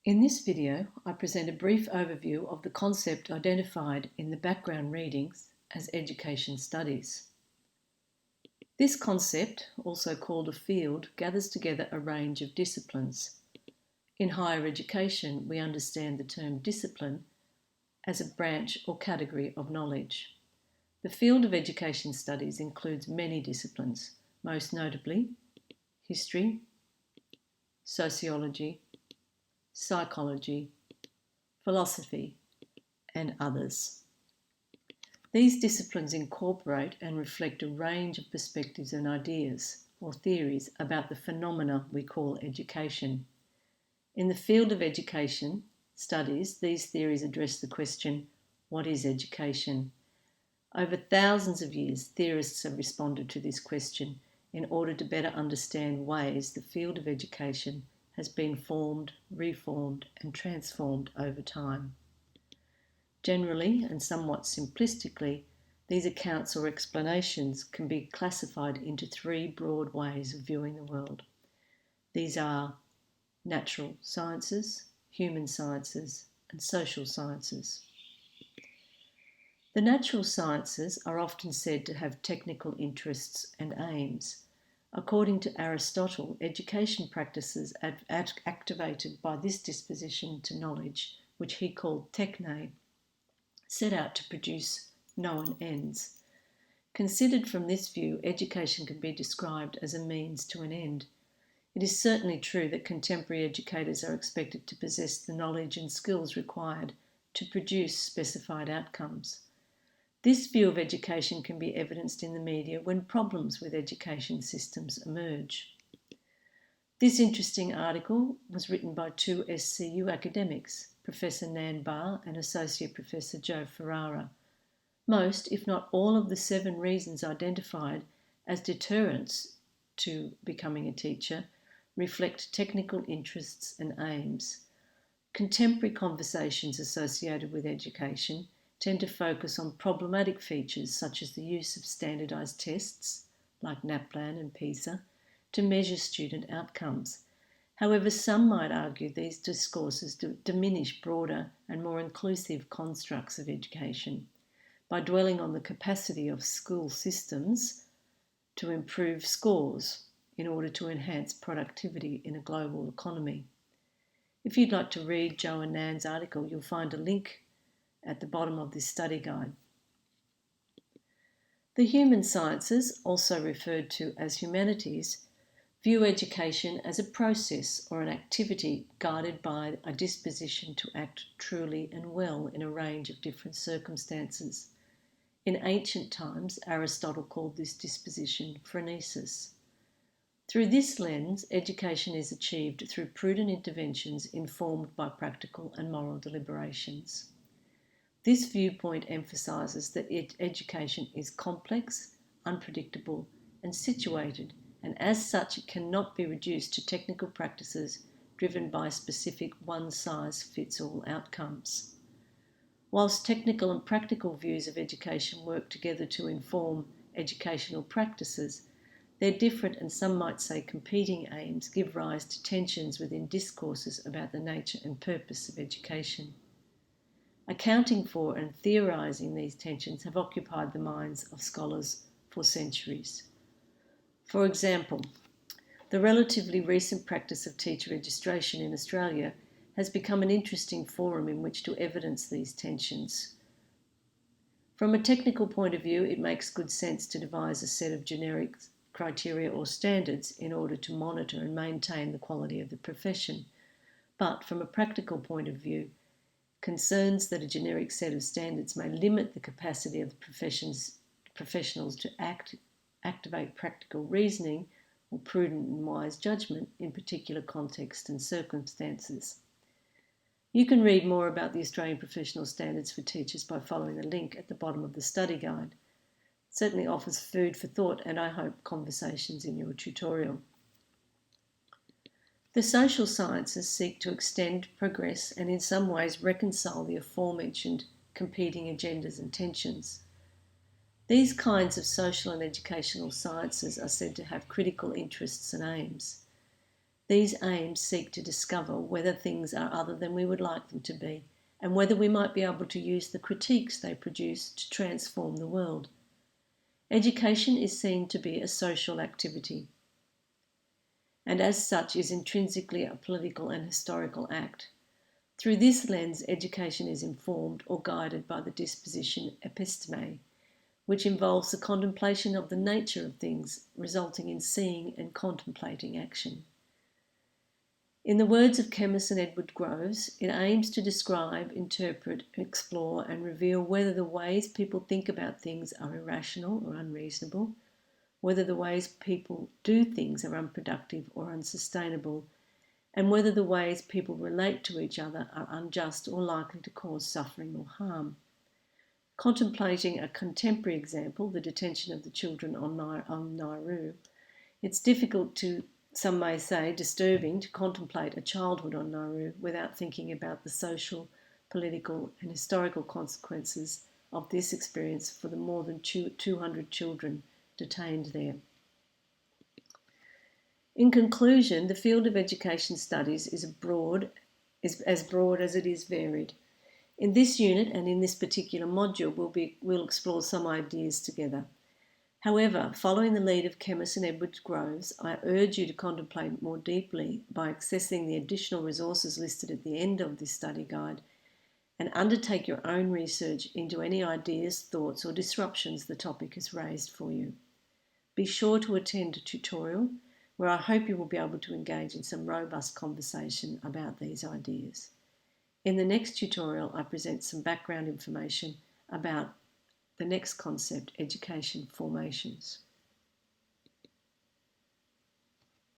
In this video, I present a brief overview of the concept identified in the background readings as education studies. This concept, also called a field, gathers together a range of disciplines. In higher education, we understand the term discipline as a branch or category of knowledge. The field of education studies includes many disciplines, most notably history, sociology, psychology, philosophy, and others. These disciplines incorporate and reflect a range of perspectives and ideas or theories about the phenomena we call education. In the field of education studies, these theories address the question, what is education? Over thousands of years, theorists have responded to this question in order to better understand ways the field of education has been formed, reformed, and transformed over time. Generally, and somewhat simplistically, these accounts or explanations can be classified into three broad ways of viewing the world. These are natural sciences, human sciences, and social sciences. The natural sciences are often said to have technical interests and aims. According to Aristotle, education practices activated by this disposition to knowledge, which he called techne, set out to produce known ends. Considered from this view, education can be described as a means to an end. It is certainly true that contemporary educators are expected to possess the knowledge and skills required to produce specified outcomes. This view of education can be evidenced in the media when problems with education systems emerge. This interesting article was written by two SCU academics, Professor Nan Barr and Associate Professor Joe Ferrara. Most, if not all, of the 7 reasons identified as deterrents to becoming a teacher reflect technical interests and aims. Contemporary conversations associated with education tend to focus on problematic features such as the use of standardised tests, like NAPLAN and PISA, to measure student outcomes. However, some might argue these discourses diminish broader and more inclusive constructs of education by dwelling on the capacity of school systems to improve scores in order to enhance productivity in a global economy. If you'd like to read Joe and Nan's article, you'll find a link at the bottom of this study guide. The human sciences, also referred to as humanities, view education as a process or an activity guided by a disposition to act truly and well in a range of different circumstances. In ancient times, Aristotle called this disposition phronesis. Through this lens, education is achieved through prudent interventions informed by practical and moral deliberations. This viewpoint emphasises that education is complex, unpredictable, and situated, and as such it cannot be reduced to technical practices driven by specific one-size-fits-all outcomes. Whilst technical and practical views of education work together to inform educational practices, their different and some might say competing aims give rise to tensions within discourses about the nature and purpose of education. Accounting for and theorising these tensions have occupied the minds of scholars for centuries. For example, the relatively recent practice of teacher registration in Australia has become an interesting forum in which to evidence these tensions. From a technical point of view, it makes good sense to devise a set of generic criteria or standards in order to monitor and maintain the quality of the profession. But from a practical point of view, concerns that a generic set of standards may limit the capacity of the professionals to activate practical reasoning or prudent and wise judgment in particular contexts and circumstances. You can read more about the Australian Professional Standards for Teachers by following the link at the bottom of the study guide. It certainly offers food for thought and I hope conversations in your tutorial. The social sciences seek to extend, progress, and in some ways reconcile the aforementioned competing agendas and tensions. These kinds of social and educational sciences are said to have critical interests and aims. These aims seek to discover whether things are other than we would like them to be, and whether we might be able to use the critiques they produce to transform the world. Education is seen to be a social activity, and as such is intrinsically a political and historical act. Through this lens, education is informed or guided by the disposition episteme, which involves the contemplation of the nature of things, resulting in seeing and contemplating action. In the words of chemist Edward Groves, it aims to describe, interpret, explore, and reveal whether the ways people think about things are irrational or unreasonable, whether the ways people do things are unproductive or unsustainable, and whether the ways people relate to each other are unjust or likely to cause suffering or harm. Contemplating a contemporary example, the detention of the children on Nauru, it's difficult to, some may say, disturbing to contemplate a childhood on Nauru without thinking about the social, political, and historical consequences of this experience for the more than 200 children detained there. In conclusion, the field of education studies is as broad as it is varied. In this unit and in this particular module, we'll explore some ideas together. However, following the lead of chemist Edward Groves, I urge you to contemplate more deeply by accessing the additional resources listed at the end of this study guide and undertake your own research into any ideas, thoughts, or disruptions the topic has raised for you. Be sure to attend a tutorial where I hope you will be able to engage in some robust conversation about these ideas. In the next tutorial, I present some background information about the next concept, education formations.